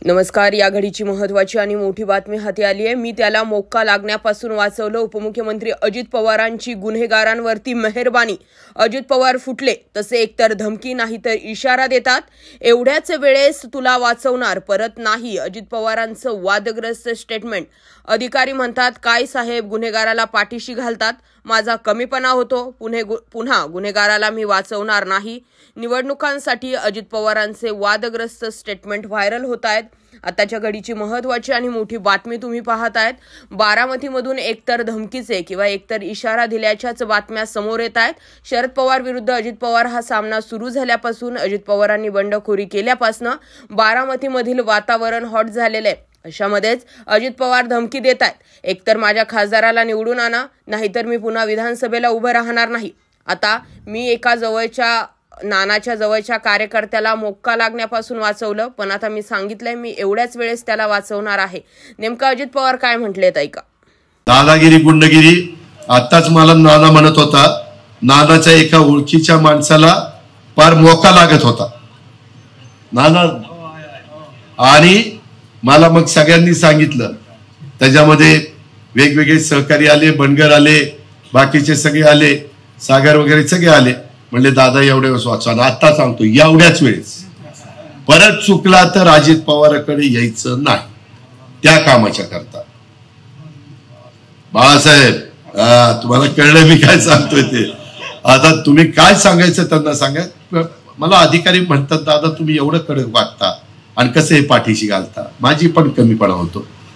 नमस्कार. या घडीची महत्त्वाची आणि मोठी बातमी हाती आली आहे. मी त्याला मोक्का लागण्यापासून वाचवलं. उपमुख्यमंत्री अजित पवारांची गुन्हेगारांवरती मेहरबानी. अजित पवार फुटले तसे एकतर धमकी नाही तर इशारा देतात. एवढ्याच वेळेस तुला वाचवणार परत नाही. अजित पवारांचं वादग्रस्त स्टेटमेंट. अधिकारी म्हणतात काय साहेब गुन्हेगाराला पाठीशी घालतात. माझा कमीपणा होतो. पुन्हा गुन्हेगाराला मी वाचवणार नाही. निवडणुकांसाठी अजित पवारांचे वादग्रस्त स्टेटमेंट व्हायरल होत आहेत. आताच्या घडीची महत्त्वाची आणि मोठी बातमी तुम्ही पाहतायत. बारामतीमधून एकतर धमकीचे किंवा एकतर इशारा दिल्याच्याच बातम्या समोर येत आहेत. शरद पवार विरुद्ध अजित पवार हा सामना सुरू झाल्यापासून, अजित पवारांनी बंडखोरी केल्यापासून बारामतीमधील वातावरण हॉट झालेलं आहे. अशामध्येच अजित पवार धमकी देत आहेत. एकतर माझ्या खासदाराला निवडून आणा, नाहीतर मी पुन्हा विधानसभेला उभं राहणार नाही. आता मी एका नानाच्या जवळच्या कार्यकर्त्याला मोक्का लागण्यापासून वाचवलं, पण आता मी सांगितलंय मी एवढ्याच वेळेस त्याला वाचवणार आहे. नेमकं अजित पवार काय म्हटलेत ऐका. दादागिरी गुंडगिरी. आताच मला नाना म्हणत होता, नानाच्या एका ओळखीच्या माणसाला फार मोक्का लागत होता नाना, आणि मला मग सगळ्यांनी सांगितलं. त्याच्यामध्ये वेगवेगळे सहकारी आले, बनगर आले, बाकीचे सगळे आले, सागर वगैरे सगळे आले. म्हणले दादा एवढ्या वेळेस वाचवा. आता सांगतो एवढ्याच वेळेस परत चुकला तर अजित पवाराकडे यायचं नाही त्या कामाच्या करता. बाळासाहेब तुम्हाला कळलं मी काय सांगतोय ते. आता तुम्ही काय सांगायचं त्यांना सांगा. मला अधिकारी म्हणतात दादा तुम्ही एवढं कडक वागता आणि कसं हे पाठीशी घालता. माझी पण कमीपणा होतो.